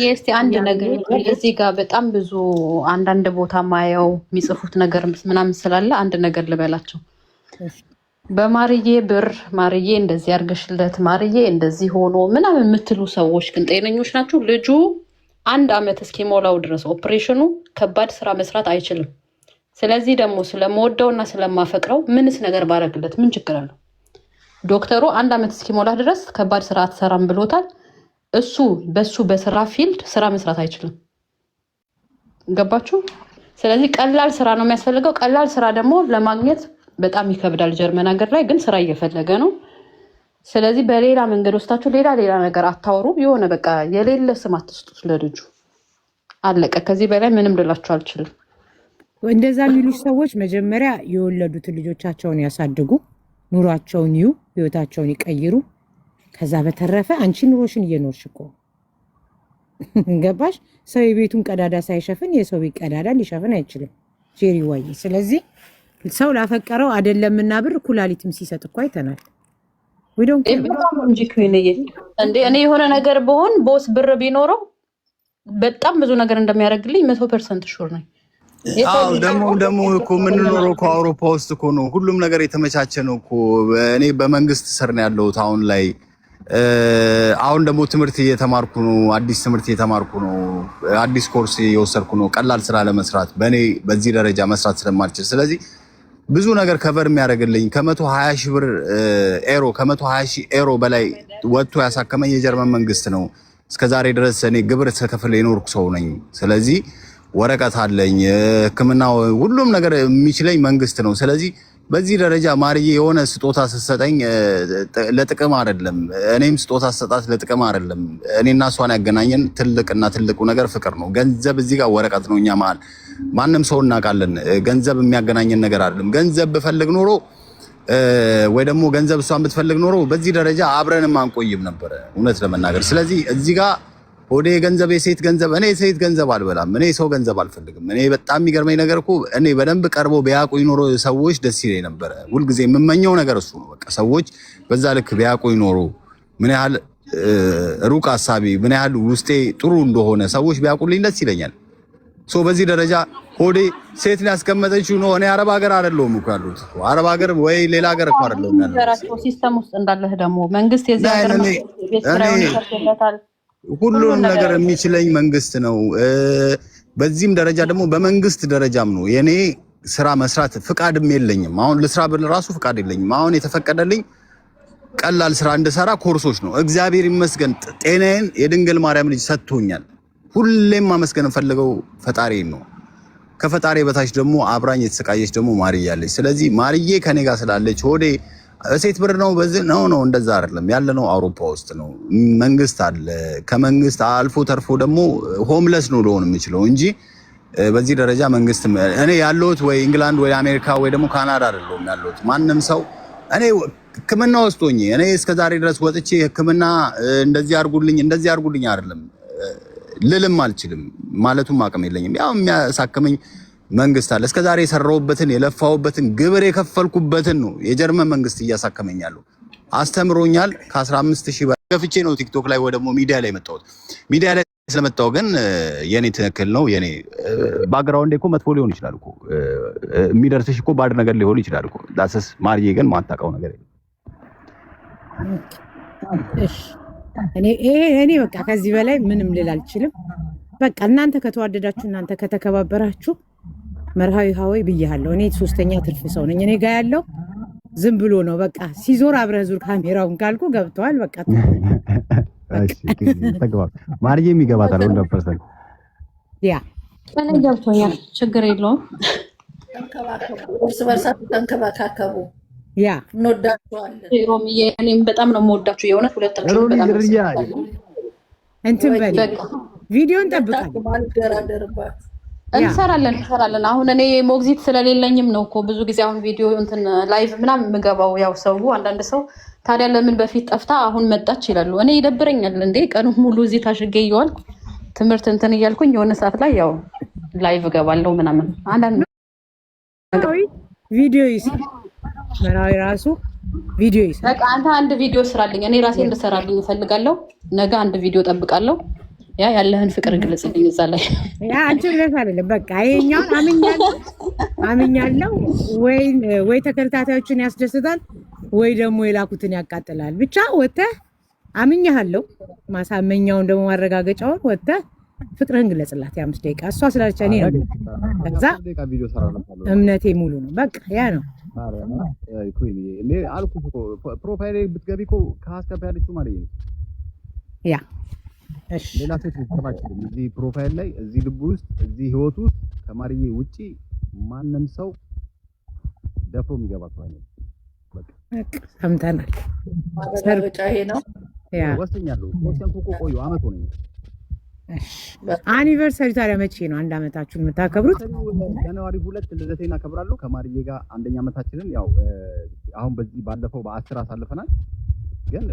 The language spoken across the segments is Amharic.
እስቲ አንድ ነገር እዚህ ጋር በጣም ብዙ አንዳንድ ቦታ ማየው የሚጽፉት ነገር ምናምን ስላለ አንድ ነገር ልበላቸው። በማርዬ ብር ማርዬ እንደዚህ አርገሽለት ማርዬ እንደዚህ ሆኖ ምናምን የምትሉ ሰዎች ግን ጤነኞች ናቸው? ልጁ 1 ዓመት እስኪሞላው ድረስ ኦፕሬሽኑ ከባድ ስራ መስራት አይችልም። ስለዚህ ደግሞ ስለምወደውና ስለማፈቅረው ምንስ ነገር ባረግለት ምን ችግር አለው? ዶክተሩ 1 ዓመት እስኪሞላ ድረስ ከባድ ስራ አትሰራም ብሎታል። እሱ በስራ ፊልድ ስራ መስራት አይችልም። ገባችሁ? ስለዚህ ቀላል ስራ ነው የሚያስፈልገው። ቀላል ስራ ደግሞ ለማግኘት በጣም ይከብዳል። ጀርመን ሀገር ላይ ግን ስራ እየፈለገ ነው። ስለዚህ በሌላ መንገድ ወስዳችሁ ሌላ ነገር አታወሩ። የሆነ በቃ የሌለ ስም አትስጡት ለልጁ። አለቀ። ከዚህ በላይ ምንም ልላችሁ አልችልም። እንደዛ የሚሉሽ ሰዎች መጀመሪያ የወለዱትን ልጆቻቸውን ያሳድጉ፣ ኑሯቸውን ይዩ፣ ህይወታቸውን ይቀይሩ። ከዛ በተረፈ አንቺ ኑሮሽን እየኖርሽ እኮ ገባሽ? ሰው የቤቱን ቀዳዳ ሳይሸፍን የሰው ቤት ቀዳዳ ሊሸፍን አይችልም። ጄሪ ዋይ። ስለዚህ ሰው ላፈቀረው አይደለምና ብር ኩላሊትም ሲሰጥ እኮ አይተናል። እኔ የሆነ ነገር በሆን ቦስ ብር ቢኖረው በጣም ብዙ ነገር እንደሚያደርግልኝ 100% ሹር ነኝ። ደግሞ እኮ የምንኖረው እኮ አውሮፓ ውስጥ እኮ ነው። ሁሉም ነገር የተመቻቸ ነው እኮ። እኔ በመንግስት ስር ነው ያለሁት አሁን ላይ። አሁን ደግሞ ትምህርት እየተማርኩ ነው። አዲስ ትምህርት እየተማርኩ ነው። አዲስ ኮርስ እየወሰድኩ ነው። ቀላል ስራ ለመስራት በእኔ በዚህ ደረጃ መስራት ስለማልችል፣ ስለዚህ ብዙ ነገር ከቨር የሚያደርግልኝ ከ120 ሺህ ብር ኤሮ ከ120 ሺህ ኤሮ በላይ ወጥቶ ያሳከመኝ የጀርመን መንግስት ነው። እስከዛሬ ድረስ እኔ ግብር ተከፍለ የኖርኩ ሰው ነኝ። ስለዚህ ወረቀት አለኝ፣ ሕክምና ሁሉም ነገር የሚችለኝ መንግስት ነው። ስለዚህ በዚህ ደረጃ ማርዬ የሆነ ስጦታ ስትሰጠኝ ለጥቅም አይደለም፣ እኔም ስጦታ ስሰጣት ለጥቅም አይደለም። እኔና እሷን ያገናኘን ትልቁ ነገር ፍቅር ነው። ገንዘብ እዚህ ጋር ወረቀት ነው። እኛ መሀል ማንም ሰው እናውቃለን። ገንዘብ የሚያገናኘን ነገር አይደለም። ገንዘብ ብፈልግ ኖሮ ወይ ደግሞ ገንዘብ እሷን ብትፈልግ ኖሮ በዚህ ደረጃ አብረንም አንቆይም ነበረ እውነት ለመናገር። ስለዚህ እዚህ ጋር ወደ ገንዘብ የሴት ገንዘብ እኔ ሴት ገንዘብ አልበላም። እኔ ሰው ገንዘብ አልፈልግም። እኔ በጣም የሚገርመኝ ነገር እኮ እኔ በደንብ ቀርቦ ቢያውቁኝ ኖሮ ሰዎች ደስ ይለኝ ነበረ። ሁልጊዜ የምመኘው ነገር እሱ ነው። በቃ ሰዎች በዛ ልክ ቢያውቁኝ ኖሮ ምን ያህል ሩቅ ሀሳቢ ምን ያህል ውስጤ ጥሩ እንደሆነ ሰዎች ቢያውቁልኝ ደስ ይለኛል። በዚህ ደረጃ ሆዴ ሴት ያስቀመጠችው ነው። እኔ አረብ ሀገር አይደለሁም እኮ ያሉት አረብ ሀገር ወይ ሌላ ሀገር እኮ አይደለሁም ያሉት። ሲስተም ውስጥ እንዳለህ ደግሞ መንግስት የዚህ ሀገር ቤት ስራውን ይከፍልለታል። ሁሉንም ነገር የሚችለኝ መንግስት ነው። በዚህም ደረጃ ደግሞ በመንግስት ደረጃም ነው የኔ ስራ መስራት ፍቃድም የለኝም። አሁን ለስራ ብል ራሱ ፍቃድ የለኝም። አሁን የተፈቀደልኝ ቀላል ስራ እንድሰራ ኮርሶች ነው። እግዚአብሔር ይመስገን ጤናዬን የድንግል ማርያም ልጅ ሰጥቶኛል። ሁሌም ማመስገን ፈልገው ፈጣሪዬን ነው። ከፈጣሪ በታች ደግሞ አብራኝ የተሰቃየች ደግሞ ማርዬ አለች። ስለዚህ ማርዬ ከኔ ጋር ስላለች ሆዴ ሴት ብር ነው በዚህ ነው እንደዛ አይደለም። ያለነው አውሮፓ ውስጥ ነው። መንግስት አለ። ከመንግስት አልፎ ተርፎ ደግሞ ሆምለስ ነው ልሆን የምችለው እንጂ በዚህ ደረጃ መንግስት እኔ ያለሁት ወይ ኢንግላንድ ወይ አሜሪካ ወይ ደግሞ ካናዳ አይደለም ያለሁት። ማንም ሰው እኔ ሕክምና ውስጥ ሆኜ እኔ እስከዛሬ ድረስ ወጥቼ ሕክምና እንደዚህ አድርጉልኝ አይደለም ልልም አልችልም። ማለቱም አቅም የለኝም። ያው የሚያሳክመኝ መንግስት አለ። እስከዛሬ የሰራሁበትን የለፋሁበትን ግብር የከፈልኩበትን ነው የጀርመን መንግስት እያሳከመኛል። አስተምሮኛል። ከ15000 በላይ ገፍቼ ነው ቲክቶክ ላይ ወይ ደግሞ ሚዲያ ላይ መጣሁት። ሚዲያ ላይ ስለመጣሁ ግን የኔ ትክክል ነው። የኔ ባክግራውንድ እኮ መጥፎ ሊሆን ይችላል እኮ የሚደርስሽ እኮ ባድ ነገር ሊሆን ይችላል እኮ ዳሰስ ማርዬ ግን ማታውቀው ነገር የለም። እኔ በቃ ከዚህ በላይ ምንም ልል አልችልም። በቃ እናንተ ከተዋደዳችሁ እናንተ ከተከባበራችሁ መርሃዊ ሀወይ ብያለሁ። እኔ ሶስተኛ ትርፍ ሰው ነኝ። እኔ ጋር ያለው ዝም ብሎ ነው። በቃ ሲዞር አብረህ ዙር ካሜራውን ካልኩ ገብተዋል። በቃ ማርዬም ይገባታል 100%። ያ እኔ ገብቶኛል። ችግር የለውም። እርስ በርሳችሁ ተንከባከቡ። ያ እንወዳችኋለን። ሮምዬ እኔም በጣም ነው የምወዳችሁ። የእውነት ሁለታችሁ በጣም እንትን በል ቪዲዮን ጠብቃለሁ። ማልደራደርባት እንሰራለን። አሁን እኔ ሞግዚት ስለሌለኝም ነው እኮ ብዙ ጊዜ አሁን ቪዲዮ እንትን ላይቭ ምናምን የምገባው። ያው ሰው አንዳንድ ሰው ታዲያ ለምን በፊት ጠፍታ አሁን መጣች ይላሉ። እኔ ይደብረኛል እንዴ ቀኑ ሙሉ እዚህ ታሽጌ እየዋልኩ ትምህርት እንትን እያልኩኝ የሆነ ሰዓት ላይ ያው ላይቭ እገባለሁ ምናምን። አንዳንድ ቪዲዮ ይስራ መራዊ ራሱ ቪዲዮ ይስራ። በቃ አንተ አንድ ቪዲዮ ስራልኝ፣ እኔ ራሴ እንድሰራልኝ እፈልጋለሁ። ነገ አንድ ቪዲዮ ጠብቃለሁ። ያ ያለህን ፍቅር ግለጽልኝ እዛ ላይ። ያ አንቺ ብለሽ አይደለም በቃ ይሄኛውን አምኛለሁ ወይ ተከታታዮችን ያስደስታል ወይ ደግሞ የላኩትን ያቃጥላል። ብቻ ወጥተህ አምኛለሁ ማሳመኛውን ደግሞ ማረጋገጫውን ወጥተህ ፍቅርህን ግለጽላት። የ5 ደቂቃ እሷ ስላለች እኔ ነው ከዛ እምነቴ ሙሉ ነው። በቃ ያ ነው። አልኩሽ እኮ ፕሮፋይል ብትገቢ እኮ ከአስከባ ያለችው ማለት ነው። ያ እሺ ሌላ ሴት ልትከማችልም እዚህ ፕሮፋይል ላይ እዚህ ልብ ውስጥ እዚህ ህይወት ውስጥ ከማርዬ ውጪ ማንም ሰው ደፍሮ የሚገባ ሰው አይደለም። በቃ ሰምተናል። ማረጋገጫ ይሄ ነው። ያ ወስኛለሁ። ወሰንኩ እኮ ቆዩ አመት ሆነኝ። አኒቨርሰሪ ታዲያ መቼ ነው 1 አመታችሁን የምታከብሩት? ጃንዋሪ 2 ልደቴን እናከብራለሁ ከማርዬ ጋር 1ኛ አመታችንን። ያው አሁን በዚህ ባለፈው በ10 አሳልፈናል፣ ግን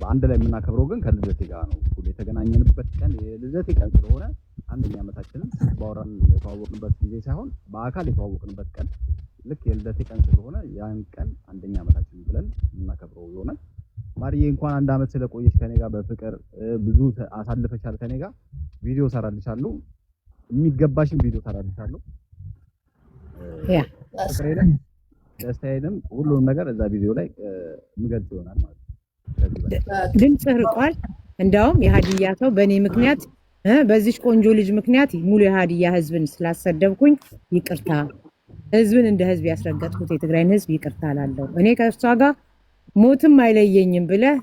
በአንድ ላይ የምናከብረው ግን ከልደቴ ጋር ነው። ሁሉ የተገናኘንበት ቀን የልደቴ ቀን ስለሆነ 1ኛ አመታችንን ባወራን የተዋወቅንበት ጊዜ ሳይሆን በአካል የተዋወቅንበት ቀን ልክ የልደቴ ቀን ስለሆነ ያን ቀን 1ኛ አመታችንን ብለን የምናከብረው ይሆናል። ማርዬ እንኳን 1 አመት ስለቆየሽ ከኔ ጋር በፍቅር ብዙ አሳልፈሻል። ከኔ ጋር ቪዲዮ ሰራልሻለሁ፣ የሚገባሽን ቪዲዮ ሰራልሻለሁ። ያ ፍቅሬንም ደስታዬንም ሁሉንም ነገር እዛ ቪዲዮ ላይ ምገልጽ ይሆናል ማለት ነው። ድምጽ ርቋል። እንደውም የሀዲያ ሰው በእኔ ምክንያት በዚች ቆንጆ ልጅ ምክንያት ሙሉ የሀዲያ ህዝብን ስላሰደብኩኝ ይቅርታ፣ ህዝብን እንደ ህዝብ ያስረገጥኩት የትግራይን ህዝብ ይቅርታ አላለሁ። እኔ ከእሷ ጋር ሞትም አይለየኝም ብለህ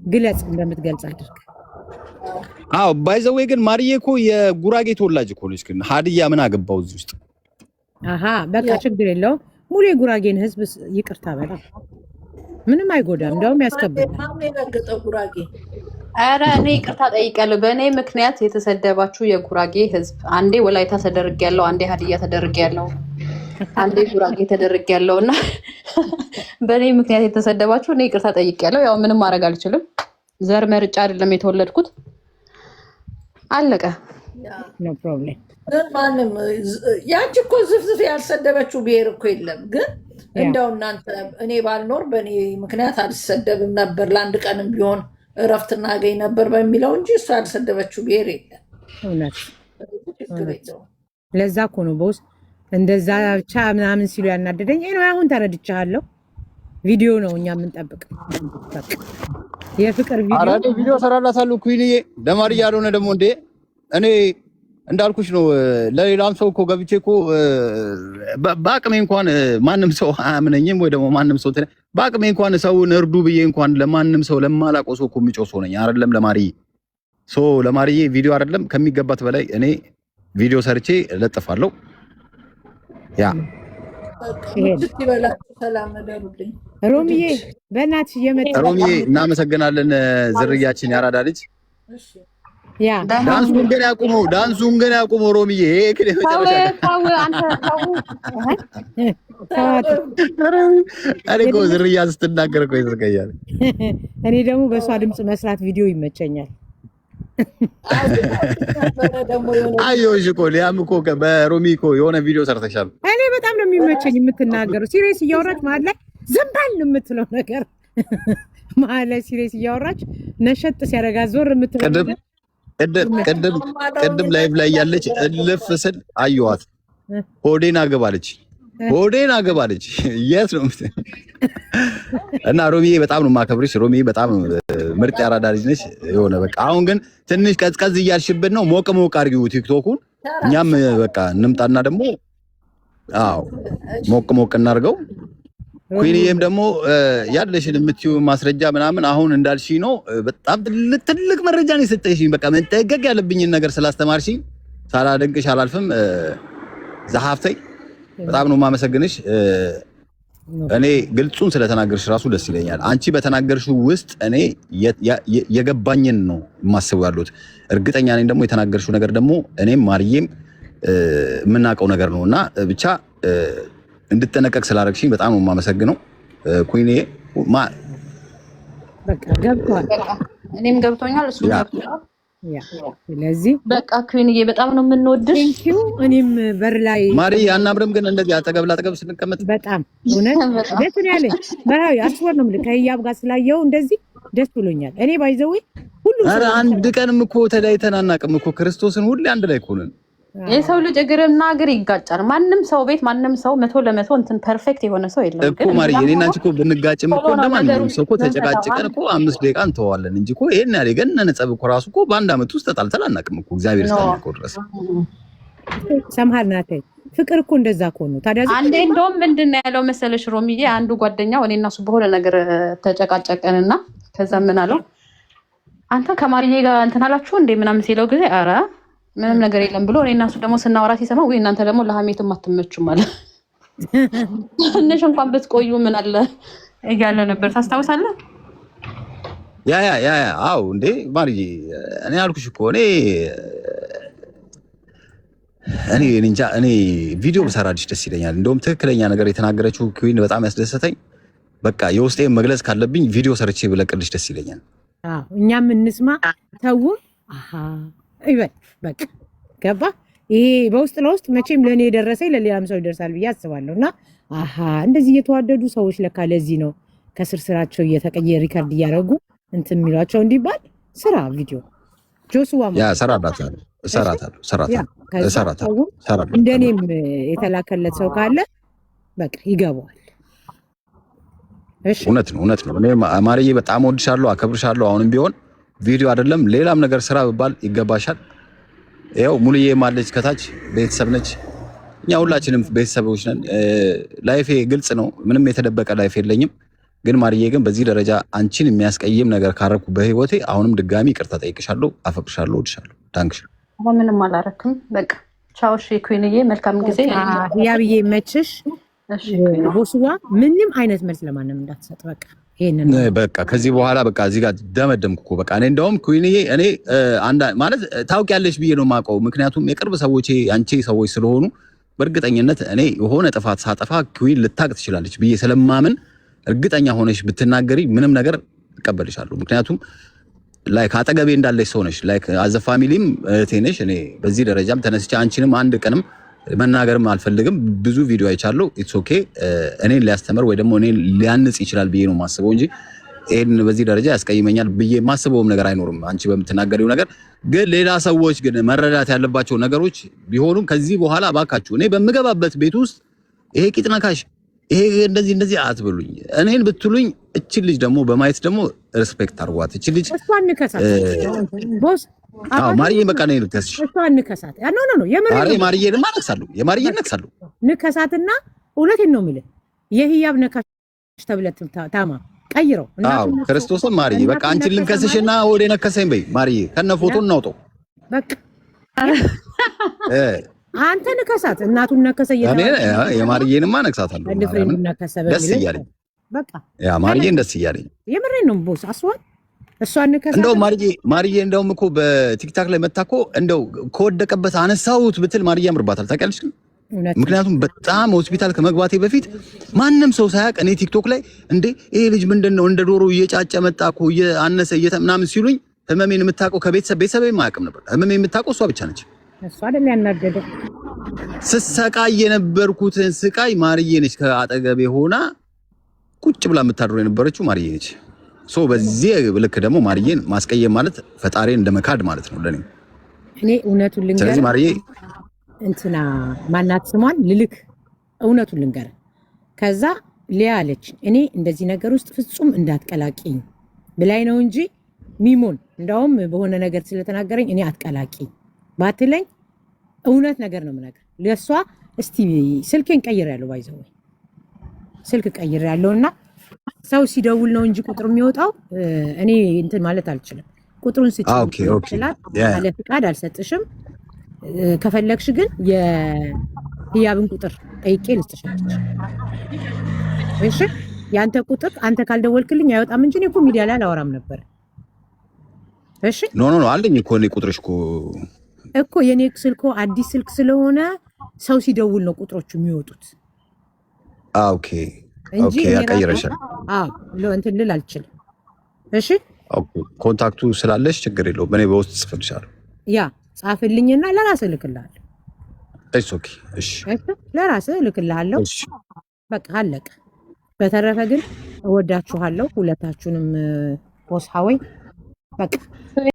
ግለጽ፣ እንደምትገልጽ አድርግ። አዎ ባይዘዌ ግን ማርዬ እኮ የጉራጌ ተወላጅ እኮ ነች። ግን ሀዲያ ምን አገባው እዚህ ውስጥ? አሃ በቃ ችግር የለውም። ሙሉ የጉራጌን ህዝብ ይቅርታ በላ፣ ምንም አይጎዳም፣ እንደውም ያስከብራል። ማን የረገጠው ጉራጌ? ኧረ እኔ ይቅርታ ጠይቄያለሁ። በእኔ ምክንያት የተሰደባችሁ የጉራጌ ህዝብ፣ አንዴ ወላይታ ተደርጌያለሁ፣ አንዴ ሀዲያ ተደርጌያለሁ፣ አንዴ ጉራጌ ተደርጌያለሁ እና በእኔ ምክንያት የተሰደባችሁ እኔ ይቅርታ ጠይቄያለሁ። ያው ምንም ማድረግ አልችልም። ዘር መርጫ አይደለም የተወለድኩት። አለቀ። ኖ ፕሮብሌም። ግን ማንም ያንቺ እኮ ዝፍዝፍ ያልሰደበችው ብሔር እኮ የለም። ግን እንደው እናንተ እኔ ባልኖር በእኔ ምክንያት አልሰደብም ነበር፣ ለአንድ ቀንም ቢሆን እረፍት እናገኝ ነበር በሚለው እንጂ እሱ ያልሰደበችው ብሔር የለም። እውነት ችግር የለውም። ለዛ እኮ ነው በውስጥ እንደዛ ብቻ ምናምን ሲሉ ያናደደኝ። እኔ አሁን ተረድቻለሁ። ቪዲዮ ነው እኛ የምንጠብቀው፣ የፍቅር ቪዲዮ። አራዴ ቪዲዮ ሰራላታለሁ ኩይንዬ ለማርዬ ያልሆነ ደግሞ እንዴ እኔ እንዳልኩሽ ነው። ለሌላም ሰው እኮ ገብቼ እኮ በአቅሜ እንኳን ማንም ሰው አያምነኝም፣ ወይ ደግሞ ማንም ሰው በአቅሜ እንኳን ሰውን እርዱ ብዬ እንኳን ለማንም ሰው ለማላውቀው ሰው እኮ የሚጮህ ሰው ነኝ አይደለም። ለማርዬ ለማርዬ ቪዲዮ አይደለም ከሚገባት በላይ እኔ ቪዲዮ ሰርቼ እለጥፋለሁ። ያ ሰላም እደሩልኝ። ሮሚዬ በእናትሽ እየመጣ ሮሚዬ እናመሰግናለን። ዝርያችን ያራዳ ልጅ ያ ዳንሱን ግን ያቁመው ሮሚዬ። እኔ እኮ ዝርያ ስትናገር እኮ ይዘገያል። እኔ ደግሞ በእሷ ድምፅ መስራት ቪዲዮ ይመቸኛል። አየሁሽ እኮ ሊያም እኮ በሮሚ እኮ የሆነ ቪዲዮ ሰርተሻል። እኔ በጣም ነው የሚመቸኝ የምትናገረው። ሲሪየስ እያወራች መሀል ላይ ዝም በል የምትለው ነገር መሀል ላይ ሲሪየስ እያወራች ነሸጥ ሲያደርጋት ዞር የምትለው ነገር ቅድም ላይቭ ላይ ያለች እልፍ ስል አየኋት። ሆዴን አገባለች። የት ነው እና ሮሚዬ በጣም ነው የማከብርሽ። ሮሚዬ በጣም ምርጥ ያራዳ ልጅ ነች። የሆነ በቃ አሁን ግን ትንሽ ቀዝቀዝ እያልሽብን ነው። ሞቅ አድርጊው ቲክቶኩን። እኛም በቃ እንምጣና ደግሞ አዎ ሞቅ እናድርገው። ኩይንዬም ደግሞ ያለሽን የምትይው ማስረጃ ምናምን አሁን እንዳልሽ ነው። በጣም ትልቅ መረጃ ነው የሰጠሽኝ። በቃ መጠንቀቅ ያለብኝን ነገር ስላስተማርሽኝ ሳላደንቅሽ አላልፍም። ዛሀፍተይ በጣም ነው የማመሰግንሽ። እኔ ግልጹን ስለተናገርሽ ራሱ ደስ ይለኛል። አንቺ በተናገርሽው ውስጥ እኔ የገባኝን ነው የማስበው ያሉት። እርግጠኛ ነኝ ደግሞ የተናገርሽው ነገር ደግሞ እኔም ማርዬም የምናውቀው ነገር ነው እና ብቻ እንድጠነቀቅ ስላደረግሽኝ በጣም ነው የማመሰግነው ኩይንዬ። በቃ ገብቷል። እኔም ገብቶኛል፣ እሱ ገብቶኛል። ስለዚህ በቃ ኩይንዬ በጣም ነው የምንወድሽ። ቴንኪው። እኔም በር ላይ ማርዬ አናምርም፣ ግን እንደዚህ አጠገብ ላጠገብ ስንቀመጥ በጣም እውነት ደስ ነው ያለኝ። በራዊ አስወር ነው የምልህ ከህያብ ጋር ስላየው እንደዚህ ደስ ብሎኛል። እኔ ባይዘው ኧረ አንድ ቀንም እኮ ተለያይተን አናውቅም እኮ ክርስቶስን ሁሌ አንድ ላይ እኮ ነን። የሰው ልጅ እግርና እግር ይጋጫል። ማንም ሰው ቤት ማንም ሰው 100% እንትን ፐርፌክት የሆነ ሰው የለም እኮ ማርዬ። እኔና አንቺ እኮ ብንጋጭም እኮ እንደማንኛውም ሰው እኮ ተጨቃጭቀን እኮ 5 ደቂቃ እንተዋለን እንጂ እኮ ይሄን ያለ ገነነ ጸብ እኮ ራሱ እኮ በአንድ አመት ውስጥ ተጣልተን አናውቅም እኮ እግዚአብሔር ይስጣል ድረስ ሰምሃል ናቴ። ፍቅር እኮ እንደዛ እኮ ነው። ታዲያ አንዴ እንደውም ምንድን ነው ያለው መሰለሽ ሮሚዬ፣ አንዱ ጓደኛው እኔ እና እሱ በሆነ ነገር ተጨቃጨቀንና ከዛ ምን አለው አንተ ከማርዬ ጋር እንትን አላችሁ እንዴ ምናምን ሲለው ጊዜ ኧረ ምንም ነገር የለም ብሎ እኔ እና እሱ ደግሞ ስናወራ ሲሰማ ወይ እናንተ ደግሞ ለሀሜትም አትመቹም ማለት ትንሽ እንኳን ብትቆዩ ምን አለ እያለ ነበር። ታስታውሳለህ? ያ አዎ እንዴ ማርዬ፣ እኔ አልኩሽ እኮ እኔ እንጃ እኔ ቪዲዮ ብሰራልሽ ደስ ይለኛል። እንደውም ትክክለኛ ነገር የተናገረችው ኩዊን በጣም ያስደሰተኝ። በቃ የውስጤን መግለጽ ካለብኝ ቪዲዮ ሰርቼ ብለቅልሽ ደስ ይለኛል። አዎ እኛም እንስማ። ተው ይበል በቃ ገባ። ይሄ በውስጥ ለውስጥ መቼም ለእኔ የደረሰኝ ለሌላም ሰው ይደርሳል ብዬ አስባለሁ። እና እንደዚህ እየተዋደዱ ሰዎች ለካ ለዚህ ነው ከስር ስራቸው እየተቀየ ሪከርድ እያደረጉ እንትን የሚሏቸው እንዲባል ስራ ቪዲዮ ጆስዋ ያ እሰራታለሁ። እንደኔም የተላከለት ሰው ካለ በቃ ይገባዋል። እውነት ነው። እኔ ማርዬ በጣም ወድሻለሁ፣ አከብርሻለሁ። አሁንም ቢሆን ቪዲዮ አይደለም ሌላም ነገር ስራ ብባል ይገባሻል። ያው ሙሉዬ ማለች ከታች ቤተሰብ ነች። እኛ ሁላችንም ቤተሰቦች ነን። ላይፌ ግልጽ ነው። ምንም የተደበቀ ላይፍ የለኝም። ግን ማርዬ ግን በዚህ ደረጃ አንቺን የሚያስቀይም ነገር ካረኩ በህይወቴ አሁንም ድጋሚ ይቅርታ ጠይቅሻለሁ። አፈቅርሻለሁ፣ ወድሻለሁ። ታንክሽ። ምንም አላረክም። በቃ ቻው። እሺ ኩዊንዬ፣ መልካም ጊዜ። ያብዬ መችሽ። ቦስዋ ምንም አይነት መልስ ለማንም እንዳትሰጥ። በቃ ይሄንን በቃ ከዚህ በኋላ በቃ እዚህ ጋር ደመደምኩ እኮ በቃ። እኔ እንደውም ኩዊንዬ እኔ ማለት ታውቂያለሽ ብዬ ነው የማውቀው። ምክንያቱም የቅርብ ሰዎች አንቺ ሰዎች ስለሆኑ በእርግጠኝነት እኔ የሆነ ጥፋት ሳጠፋ ኩዊን ልታቅ ትችላለች ብዬ ስለማምን እርግጠኛ ሆነሽ ብትናገሪ ምንም ነገር እቀበልሻለሁ። ምክንያቱም ላይክ አጠገቤ እንዳለሽ ሰው ነሽ። ላይክ አዘ ፋሚሊም እህቴ ነሽ። እኔ በዚህ ደረጃም ተነስቼ አንቺንም አንድ ቀንም መናገርም አልፈልግም። ብዙ ቪዲዮ አይቻለሁ። ኢትስ ኦኬ። እኔን ሊያስተምር ወይ ደግሞ እኔን ሊያንጽ ይችላል ብዬ ነው የማስበው እንጂ ይሄን በዚህ ደረጃ ያስቀይመኛል ብዬ የማስበውም ነገር አይኖርም። አንቺ በምትናገሪው ነገር ግን ሌላ ሰዎች ግን መረዳት ያለባቸው ነገሮች ቢሆኑም ከዚህ በኋላ ባካችሁ እኔ በምገባበት ቤት ውስጥ ይሄ ቂጥ ነካሽ ይሄ እንደዚህ አትበሉኝ። እኔን ብትሉኝ እቺ ልጅ ደግሞ በማየት ደግሞ ሪስፔክት አርጓት። እቺ ልጅ እሷን ንከሳት ቦስ። ማርዬ በቃ ነው ልከስሽ። እሷን ንከሳት። ኖ ማርዬ ድማ ነክሳለሁ። የማርዬ ነክሳለሁ። ንከሳትና እውነቴን ነው የምልህ የህያብ ነካሽ ተብለት ታማ ቀይረው። ክርስቶስን ማርዬ በቃ አንቺን ልንከስሽና ወደ ነከሰኝ በይ ማርዬ ከነ ፎቶ እናውጣው በቃ አንተ ንከሳት። እናቱን ነከሰ የማርዬንማ ነክሳታለሁ። ደስ እያለኝ በቃ ያ ማርዬን ደስ እያለኝ የምሬን ነው ቦስ። አስዋል እሷን ንከሳት። እንደው ማርዬ እንደውም እኮ በቲክታክ ላይ መታ እኮ እንደው ከወደቀበት አነሳሁት ብትል ማርዬ ያምርባታል። ታውቂያለሽ ግን ምክንያቱም በጣም ሆስፒታል ከመግባቴ በፊት ማንም ሰው ሳያውቅ እኔ ቲክቶክ ላይ እንዴ ይሄ ልጅ ምንድነው እንደ ዶሮ እየጫጨ መጣ እኮ እያነሰ ምናምን ሲሉኝ ህመሜን የምታውቀው ቤተሰቤ ማያውቅም ነበር። ህመሜን የምታውቀው እሷ ብቻ ነች። እሷ አይደል ያናደደው። ስሰቃይ የነበርኩትን ስቃይ ማርዬ ነች ከአጠገቤ ሆና ቁጭ ብላ የምታድረው የነበረችው ማርዬ ነች። ሶ በዚህ ልክ ደግሞ ማርዬን ማስቀየም ማለት ፈጣሪን እንደመካድ ማለት ነው ለኔ። እኔ እውነቱን ልንገር፣ ስለዚህ ማርዬ እንትና ማናት ስሟን ልልክ እውነቱን ልንገር። ከዛ ሊያ አለች እኔ እንደዚህ ነገር ውስጥ ፍጹም እንዳትቀላቂኝ ብላይ ነው እንጂ ሚሞን እንዳውም በሆነ ነገር ስለተናገረኝ እኔ አትቀላቂኝ ባትለኝ እውነት ነገር ነው የምነግርህ። ለሷ እስቲ ስልኬን ቀይሬያለሁ፣ ባይዘው ስልክ ቀይሬያለሁና ሰው ሲደውል ነው እንጂ ቁጥሩ የሚወጣው እኔ እንትን ማለት አልችልም። ቁጥሩን ስጭላት ያለ ፍቃድ አልሰጥሽም። ከፈለግሽ ግን የህያብን ቁጥር ጠይቄ ልስጥሻለች። እሺ ያንተ ቁጥር አንተ ካልደወልክልኝ አይወጣም እንጂ እኔ እኮ ሚዲያ ላይ አላወራም ነበር። እሺ ኖ አለኝ እኮ እኔ ቁጥርሽ እኮ የኔ ስልኮ አዲስ ስልክ ስለሆነ ሰው ሲደውል ነው ቁጥሮቹ የሚወጡት። ኦኬ ያቀይረሻል። እንትን ልል አልችልም። እሺ ኮንታክቱ ስላለሽ ችግር የለውም። እኔ በውስጥ ጽፍልሻለሁ። ያ ጻፍልኝና ለራስህ እልክልሃለሁ። ኦኬ እሺ፣ ለራስህ እልክልሃለሁ። በቃ አለቀ። በተረፈ ግን እወዳችኋለሁ ሁለታችሁንም። ቦስ ሀወይ በቃ